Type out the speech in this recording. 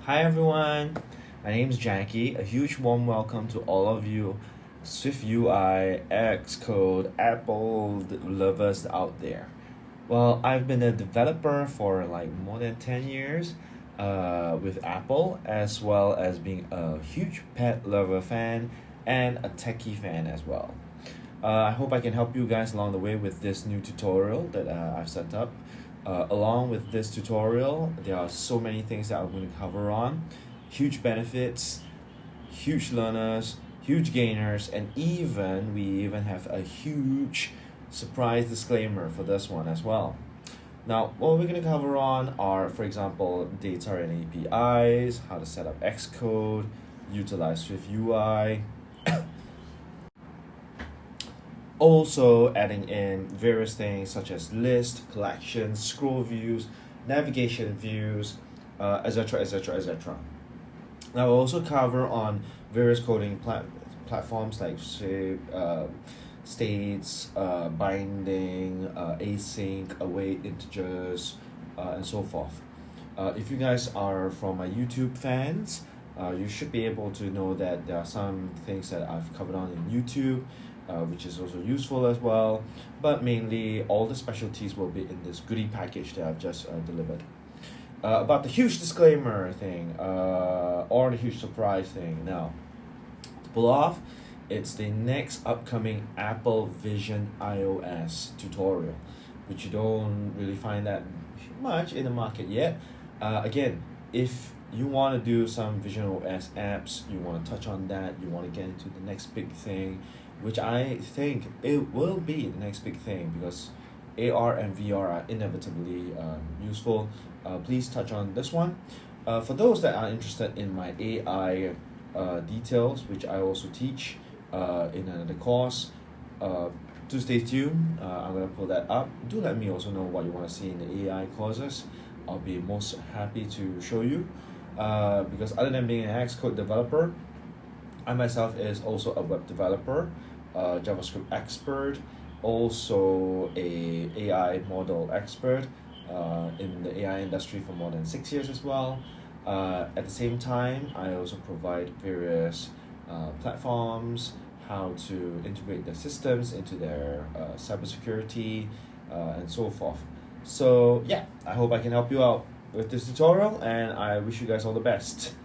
Hi everyone, my name is Jackie. A huge warm welcome to all of you SwiftUI, Xcode, Apple lovers out there. Well, I've been a developer for like more than 10 years with Apple, as well as being a huge pet lover fan and a techie fan as well. I hope I can help you guys along the way with this new tutorial that I've set up. Along with this tutorial, there are so many things that I'm going to cover on. Huge benefits, huge learners, huge gainers, and we even have a huge surprise disclaimer for this one as well. Now, what we're going to cover on are, for example, data and APIs, how to set up Xcode, utilize SwiftUI, also adding in various things such as list, collections, scroll views, navigation views, etc., etc., etc. Now we'll also cover on various coding platforms like say, states, binding, async, await integers, and so forth. If you guys are from my YouTube fans, you should be able to know that there are some things that I've covered on in YouTube, which is also useful as well. But mainly, all the specialties will be in this goodie package that I've just delivered. About the huge disclaimer thing, or the huge surprise thing. Now, to pull off, it's the next upcoming Apple Vision iOS tutorial, which you don't really find that much in the market yet. Again, if you want to do some Vision OS apps, you want to touch on that, you want to get into the next big thing, which I think it will be the next big thing because AR and VR are inevitably useful. Please touch on this one. For those that are interested in my AI details, which I also teach in another course, do stay tuned. I'm going to pull that up. Do let me also know what you want to see in the AI courses. I'll be most happy to show you. Because other than being an Xcode developer, I myself is also a web developer, JavaScript expert, also a AI model expert in the AI industry for more than 6 years as well. At the same time, I also provide various platforms, how to integrate their systems into their cybersecurity and so forth. So yeah, I hope I can help you out with this tutorial, and I wish you guys all the best.